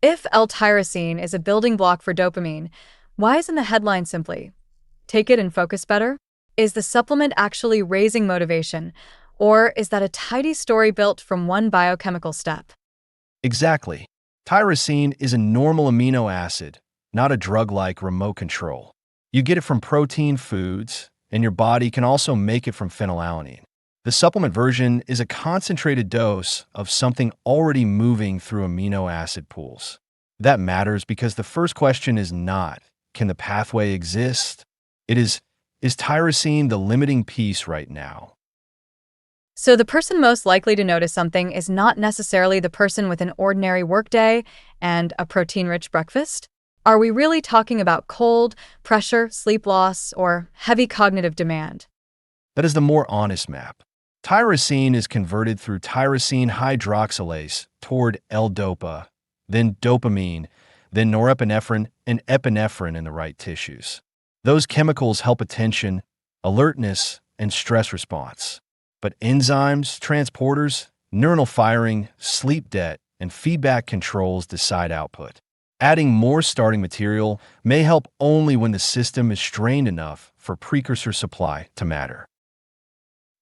If L-tyrosine is a building block for dopamine, why isn't the headline simply, "Take it and focus better"? Is the supplement actually raising motivation, or is that a tidy story built from one biochemical step? Exactly. Tyrosine is a normal amino acid, not a drug like remote control. You get it from protein foods, and your body can also make it from phenylalanine. The supplement version is a concentrated dose of something already moving through amino acid pools. That matters because the first question is not, can the pathway exist? It is tyrosine the limiting piece right now? So the person most likely to notice something is not necessarily the person with an ordinary workday and a protein-rich breakfast? Are we really talking about cold, pressure, sleep loss, or heavy cognitive demand? That is the more honest map. Tyrosine is converted through tyrosine hydroxylase toward L-dopa, then dopamine, then norepinephrine and epinephrine in the right tissues. Those chemicals help attention, alertness, and stress response. But enzymes, transporters, neuronal firing, sleep debt, and feedback controls decide output. Adding more starting material may help only when the system is strained enough for precursor supply to matter.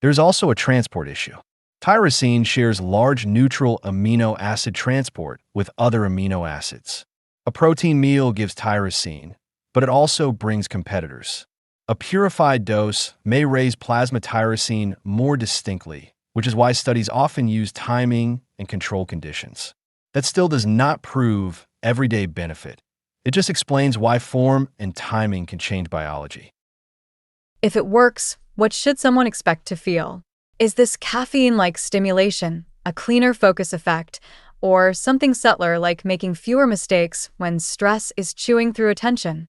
There's also a transport issue. Tyrosine shares large neutral amino acid transport with other amino acids. A protein meal gives tyrosine, but it also brings competitors. A purified dose may raise plasma tyrosine more distinctly, which is why studies often use timing and control conditions. That still does not prove everyday benefit. It just explains why form and timing can change biology. If it works, what should someone expect to feel? Is this caffeine-like stimulation, a cleaner focus effect, or something subtler like making fewer mistakes when stress is chewing through attention?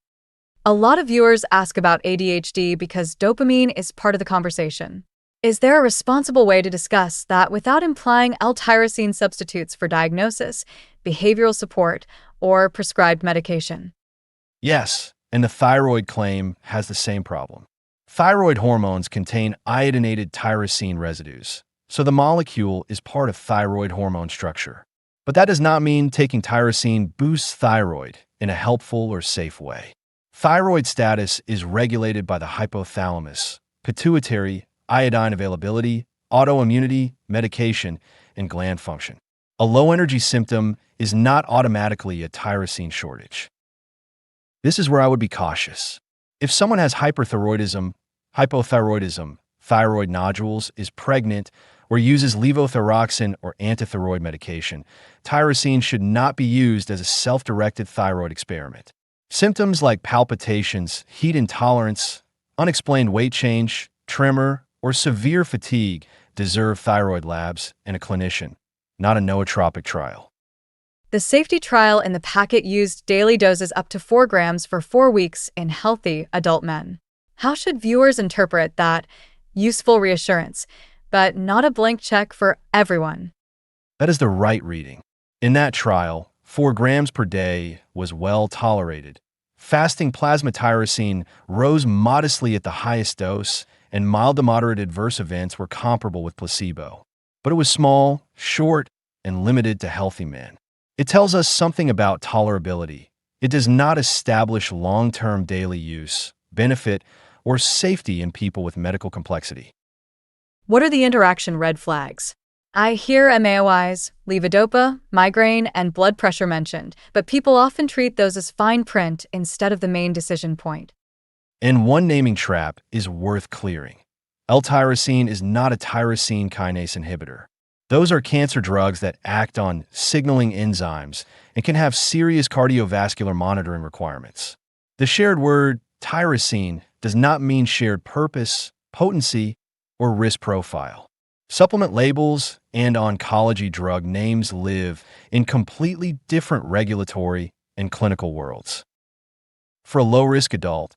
A lot of viewers ask about ADHD because dopamine is part of the conversation. Is there a responsible way to discuss that without implying L-tyrosine substitutes for diagnosis, behavioral support, or prescribed medication? Yes, and the thyroid claim has the same problem. Thyroid hormones contain iodinated tyrosine residues, so the molecule is part of thyroid hormone structure. But that does not mean taking tyrosine boosts thyroid in a helpful or safe way. Thyroid status is regulated by the hypothalamus, pituitary, iodine availability, autoimmunity, medication, and gland function. A low-energy symptom is not automatically a tyrosine shortage. This is where I would be cautious. If someone has hyperthyroidism, hypothyroidism, thyroid nodules, is pregnant, or uses levothyroxine or antithyroid medication, tyrosine should not be used as a self-directed thyroid experiment. Symptoms like palpitations, heat intolerance, unexplained weight change, tremor, or severe fatigue deserve thyroid labs and a clinician, not a nootropic trial. The safety trial in the packet used daily doses up to 4 grams for 4 weeks in healthy adult men. How should viewers interpret that useful reassurance, but not a blank check for everyone? That is the right reading. In that trial, 4 grams per day was well tolerated. Fasting plasma tyrosine rose modestly at the highest dose, and mild to moderate adverse events were comparable with placebo. But it was small, short, and limited to healthy men. It tells us something about tolerability. It does not establish long-term daily use, benefit, or safety in people with medical complexity. What are the interaction red flags? I hear MAOIs, levodopa, migraine, and blood pressure mentioned, but people often treat those as fine print instead of the main decision point. And one naming trap is worth clearing. L-tyrosine is not a tyrosine kinase inhibitor. Those are cancer drugs that act on signaling enzymes and can have serious cardiovascular monitoring requirements. The shared word, tyrosine, does not mean shared purpose, potency, or risk profile. Supplement labels and oncology drug names live in completely different regulatory and clinical worlds. For a low-risk adult,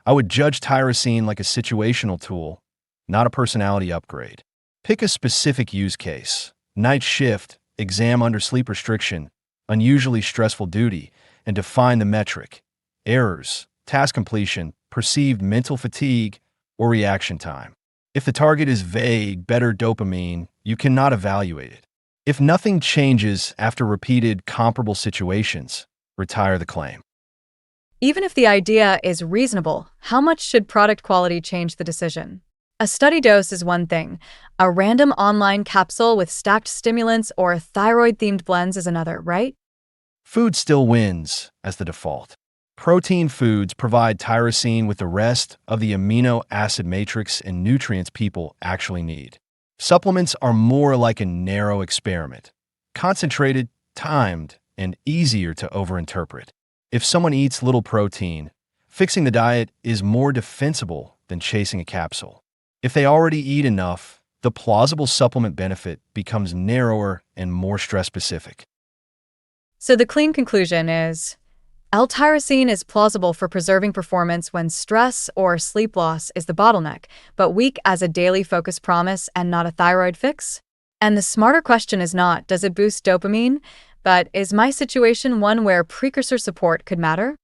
I would judge tyrosine like a situational tool, not a personality upgrade. Pick a specific use case: night shift, exam under sleep restriction, unusually stressful duty, and define the metric: errors, task completion, perceived mental fatigue, or reaction time. If the target is vague, better dopamine, you cannot evaluate it. If nothing changes after repeated comparable situations, retire the claim. Even if the idea is reasonable, how much should product quality change the decision? A study dose is one thing. A random online capsule with stacked stimulants or thyroid-themed blends is another, right? Food still wins as the default. Protein foods provide tyrosine with the rest of the amino acid matrix and nutrients people actually need. Supplements are more like a narrow experiment, concentrated, timed, and easier to overinterpret. If someone eats little protein, fixing the diet is more defensible than chasing a capsule. If they already eat enough, the plausible supplement benefit becomes narrower and more stress-specific. So the clean conclusion is L-tyrosine is plausible for preserving performance when stress or sleep loss is the bottleneck, but weak as a daily focus promise and not a thyroid fix? And the smarter question is not, does it boost dopamine? But is my situation one where precursor support could matter?